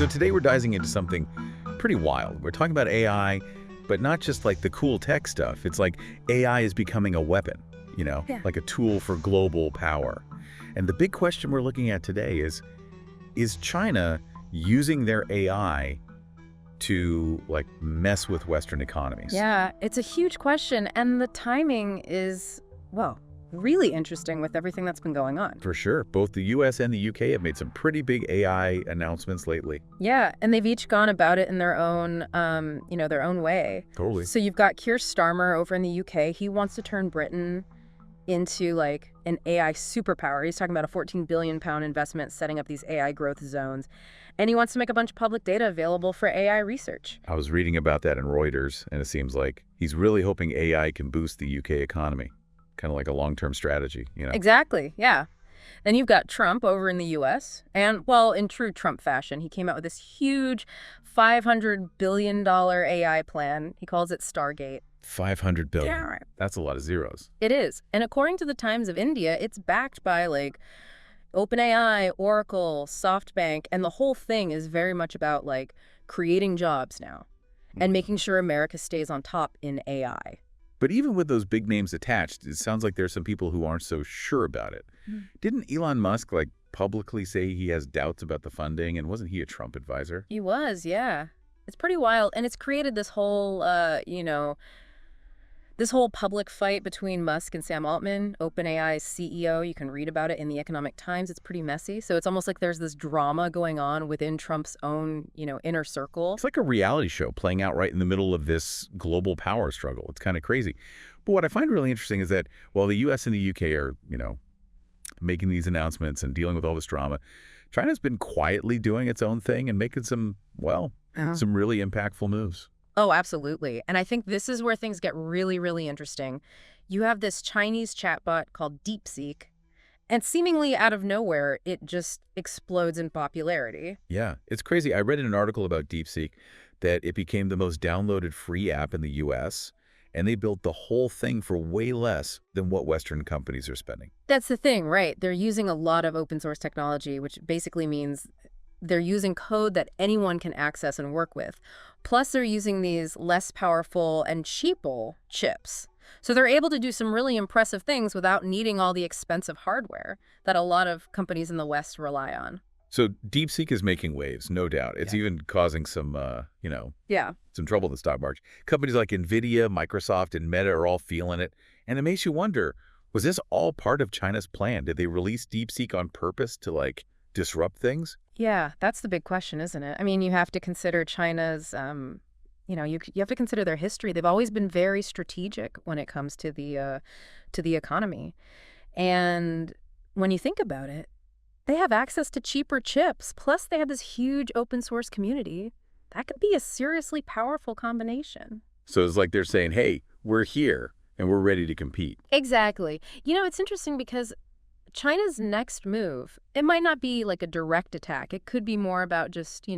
So today we're diving into something pretty wild. We're talking about AI, but not just like the cool tech stuff. It's like AI is becoming a weapon, Yeah. like a tool for global power. And the big question we're looking at today is China using their AI to like mess with Western economies? Yeah, it's a huge question, and the timing is, well, really interesting with everything that's been going on. For sure. Both the US and the UK have made some pretty big AI announcements lately. Yeah, and they've each gone about it in their own, their own way. Totally. So you've got Keir Starmer over in the UK. He wants to turn Britain into like an AI superpower. He's talking about a 14 billion pound investment setting up these AI growth zones. And he wants to make a bunch of public data available for AI research. I was reading about that in Reuters, and it seems like he's really hoping AI can boost the UK economy, kind of like a long-term strategy. Exactly, yeah. Then you've got Trump over in the US. And, well, in true Trump fashion, he came out with this huge $500 billion AI plan. He calls it Stargate. 500 billion. Yeah, right. That's a lot of zeros. It is. And according to the Times of India, it's backed by, like, OpenAI, Oracle, SoftBank, and the whole thing is very much about, like, creating jobs now and making sure America stays on top in AI. But even with those big names attached, it sounds like there's some people who aren't so sure about it. Didn't Elon Musk like publicly say he has doubts about the funding, and wasn't he a Trump advisor? He was, yeah. It's pretty wild. And it's created this whole, this whole public fight between Musk and Sam Altman, OpenAI's CEO. You can read about it in the Economic Times. It's pretty messy. So it's almost like there's this drama going on within Trump's own, inner circle. It's like a reality show playing out right in the middle of this global power struggle. It's kind of crazy. But what I find really interesting is that while the US and the UK are, making these announcements and dealing with all this drama, China's been quietly doing its own thing and making some really impactful moves. Oh, absolutely. And I think this is where things get really, really interesting. You have this Chinese chatbot called DeepSeek, and seemingly out of nowhere, it just explodes in popularity. Yeah, it's crazy. I read in an article about DeepSeek that it became the most downloaded free app in the US, and they built the whole thing for way less than what Western companies are spending. That's the thing, right? They're using a lot of open source technology, which basically means they're using code that anyone can access and work with. Plus, they're using these less powerful and cheaper chips. So they're able to do some really impressive things without needing all the expensive hardware that a lot of companies in the West rely on. So DeepSeek is making waves, no doubt. It's even causing some, some trouble in the stock market. Companies like NVIDIA, Microsoft, and Meta are all feeling it. And it makes you wonder, was this all part of China's plan? Did they release DeepSeek on purpose to, like, disrupt things? Yeah, that's the big question, isn't it? I mean, you have to consider China's, you have to consider their history. They've always been very strategic when it comes to the economy. And when you think about it, they have access to cheaper chips. Plus, they have this huge open source community. That could be a seriously powerful combination. So it's like they're saying, hey, we're here and we're ready to compete. Exactly. It's interesting because China's next move, it might not be like a direct attack. It could be more about just,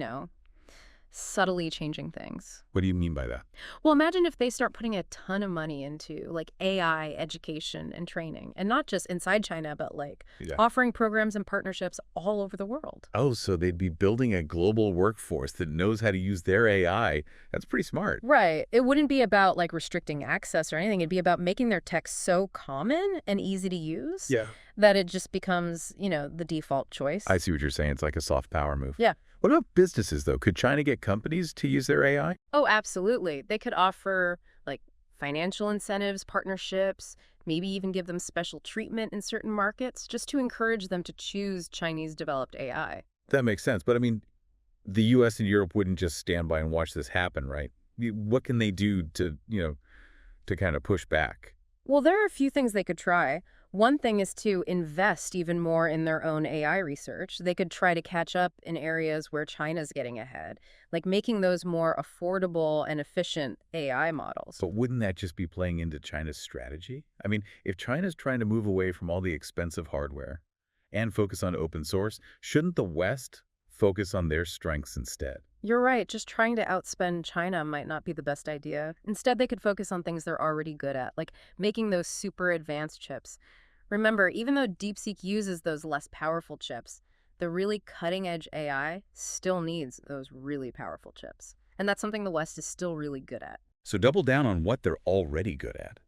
subtly changing things. What do you mean by that? Well, imagine if they start putting a ton of money into like AI education and training, and not just inside China, but like offering programs and partnerships all over the world. Oh, so they'd be building a global workforce that knows how to use their AI. That's pretty smart. Right. It wouldn't be about like restricting access or anything. It'd be about making their tech so common and easy to use that it just becomes, the default choice. I see what you're saying. It's like a soft power move. Yeah. What about businesses, though? Could China get companies to use their AI? Oh, absolutely. They could offer like financial incentives, partnerships, maybe even give them special treatment in certain markets just to encourage them to choose Chinese developed AI. That makes sense. But I mean, the US and Europe wouldn't just stand by and watch this happen, right? What can they do to kind of push back? Well, there are a few things they could try. One thing is to invest even more in their own AI research. They could try to catch up in areas where China's getting ahead, like making those more affordable and efficient AI models. But wouldn't that just be playing into China's strategy? I mean, if China's trying to move away from all the expensive hardware and focus on open source, shouldn't the West focus on their strengths instead? You're right. Just trying to outspend China might not be the best idea. Instead, they could focus on things they're already good at, like making those super advanced chips. Remember, even though DeepSeek uses those less powerful chips, the really cutting-edge AI still needs those really powerful chips. And that's something the West is still really good at. So double down on what they're already good at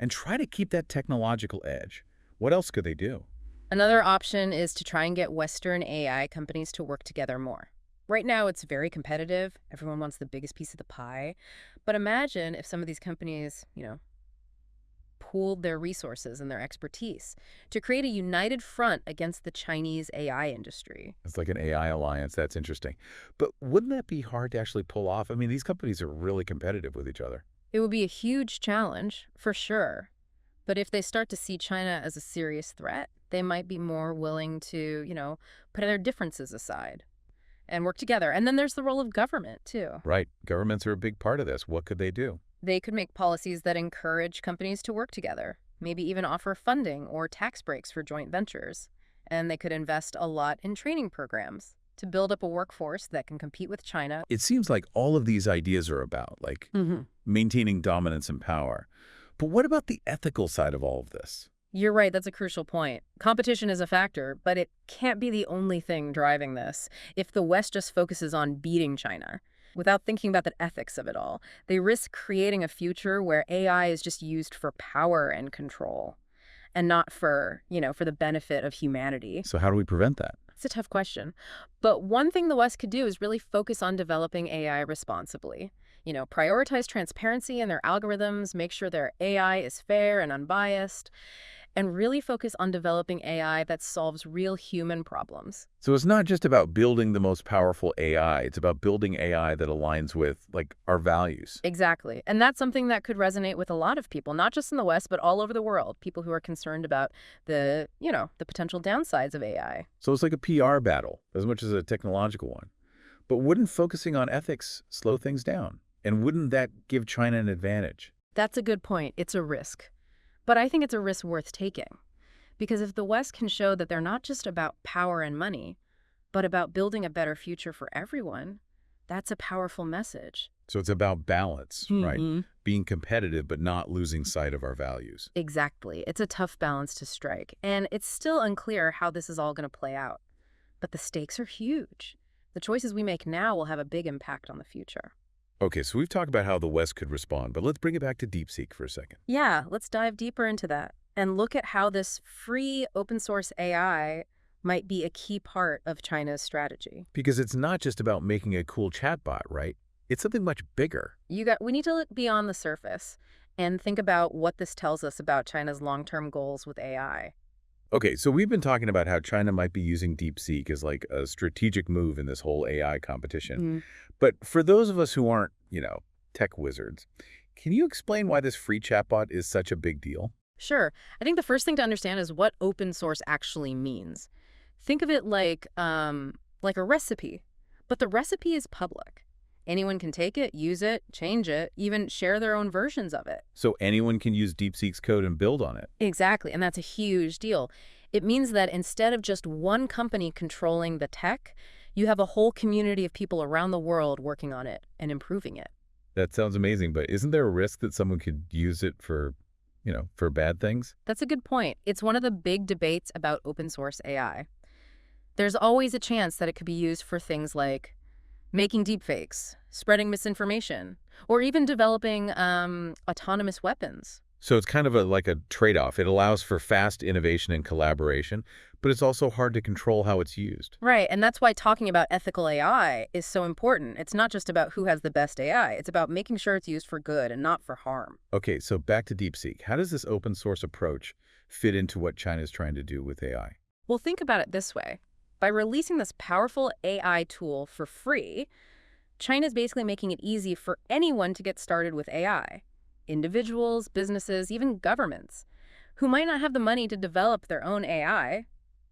and try to keep that technological edge. What else could they do? Another option is to try and get Western AI companies to work together more. Right now, it's very competitive. Everyone wants the biggest piece of the pie. But imagine if some of these companies, pooled their resources and their expertise to create a united front against the Chinese AI industry. It's like an AI alliance. That's interesting. But wouldn't that be hard to actually pull off? I mean, these companies are really competitive with each other. It would be a huge challenge, for sure. But if they start to see China as a serious threat, they might be more willing to, put their differences aside and work together. And then there's the role of government, too. Right. Governments are a big part of this. What could they do? They could make policies that encourage companies to work together, maybe even offer funding or tax breaks for joint ventures. And they could invest a lot in training programs to build up a workforce that can compete with China. It seems like all of these ideas are about, maintaining dominance and power. But what about the ethical side of all of this? You're right, that's a crucial point. Competition is a factor, but it can't be the only thing driving this. If the West just focuses on beating China, without thinking about the ethics of it all, they risk creating a future where AI is just used for power and control and not for, for the benefit of humanity. So how do we prevent that? It's a tough question. But one thing the West could do is really focus on developing AI responsibly. Prioritize transparency in their algorithms, make sure their AI is fair and unbiased, and really focus on developing AI that solves real human problems. So it's not just about building the most powerful AI. It's about building AI that aligns with, our values. Exactly. And that's something that could resonate with a lot of people, not just in the West, but all over the world. People who are concerned about the potential downsides of AI. So it's like a PR battle as much as a technological one. But wouldn't focusing on ethics slow things down? And wouldn't that give China an advantage? That's a good point. It's a risk. But I think it's a risk worth taking. Because if the West can show that they're not just about power and money, but about building a better future for everyone, that's a powerful message. So it's about balance, right? Being competitive but not losing sight of our values. Exactly. It's a tough balance to strike. And it's still unclear how this is all going to play out. But the stakes are huge. The choices we make now will have a big impact on the future. Okay, so we've talked about how the West could respond, but let's bring it back to DeepSeek for a second. Yeah, let's dive deeper into that and look at how this free open source AI might be a key part of China's strategy. Because it's not just about making a cool chatbot, right? It's something much bigger. We need to look beyond the surface and think about what this tells us about China's long-term goals with AI. Okay, so we've been talking about how China might be using DeepSeek as like a strategic move in this whole AI competition. But for those of us who aren't, tech wizards, can you explain why this free chatbot is such a big deal? Sure. I think the first thing to understand is what open source actually means. Think of it like a recipe, but the recipe is public. Anyone can take it, use it, change it, even share their own versions of it. So anyone can use DeepSeek's code and build on it. Exactly, and that's a huge deal. It means that instead of just one company controlling the tech, you have a whole community of people around the world working on it and improving it. That sounds amazing, but isn't there a risk that someone could use it for bad things? That's a good point. It's one of the big debates about open source AI. There's always a chance that it could be used for things like making deepfakes, spreading misinformation, or even developing autonomous weapons. So it's kind of like a trade-off. It allows for fast innovation and collaboration, but it's also hard to control how it's used. Right, and that's why talking about ethical AI is so important. It's not just about who has the best AI. It's about making sure it's used for good and not for harm. Okay, so back to DeepSeek. How does this open source approach fit into what China's trying to do with AI? Well, think about it this way. By releasing this powerful AI tool for free, China's basically making it easy for anyone to get started with AI. Individuals, businesses, even governments, who might not have the money to develop their own AI,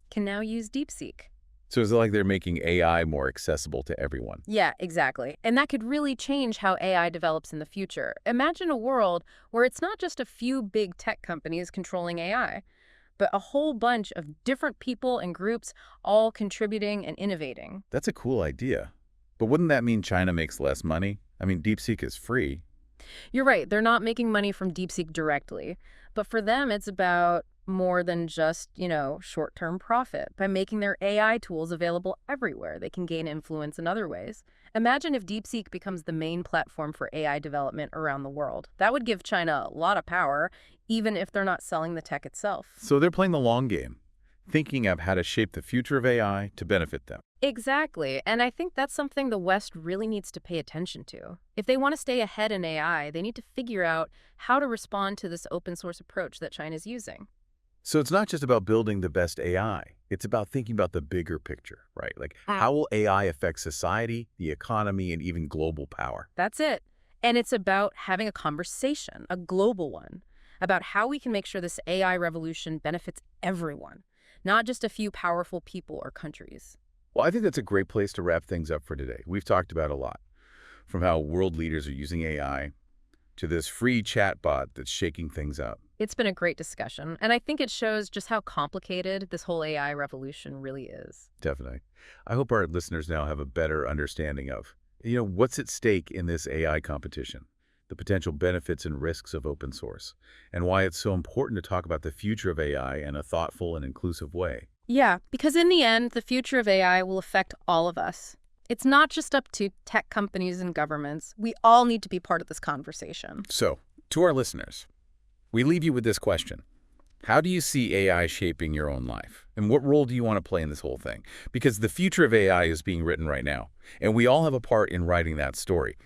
can now use DeepSeek. So is it like they're making AI more accessible to everyone? Yeah, exactly. And that could really change how AI develops in the future. Imagine a world where it's not just a few big tech companies controlling AI, but a whole bunch of different people and groups all contributing and innovating. That's a cool idea. But wouldn't that mean China makes less money? I mean, DeepSeek is free. You're right, they're not making money from DeepSeek directly. But for them, it's about more than just, short-term profit. By making their AI tools available everywhere, they can gain influence in other ways. Imagine if DeepSeek becomes the main platform for AI development around the world. That would give China a lot of power, even if they're not selling the tech itself. So they're playing the long game, thinking of how to shape the future of AI to benefit them. Exactly. And I think that's something the West really needs to pay attention to. If they want to stay ahead in AI, they need to figure out how to respond to this open source approach that China's using. So it's not just about building the best AI. It's about thinking about the bigger picture, right? Like, how will AI affect society, the economy, and even global power? That's it. And it's about having a conversation, a global one, about how we can make sure this AI revolution benefits everyone, not just a few powerful people or countries. Well, I think that's a great place to wrap things up for today. We've talked about a lot, from how world leaders are using AI to this free chatbot that's shaking things up. It's been a great discussion, and I think it shows just how complicated this whole AI revolution really is. Definitely. I hope our listeners now have a better understanding of, what's at stake in this AI competition, the potential benefits and risks of open source, and why it's so important to talk about the future of AI in a thoughtful and inclusive way. Yeah, because in the end, the future of AI will affect all of us. It's not just up to tech companies and governments. We all need to be part of this conversation. So, to our listeners, we leave you with this question. How do you see AI shaping your own life? And what role do you want to play in this whole thing? Because the future of AI is being written right now, and we all have a part in writing that story.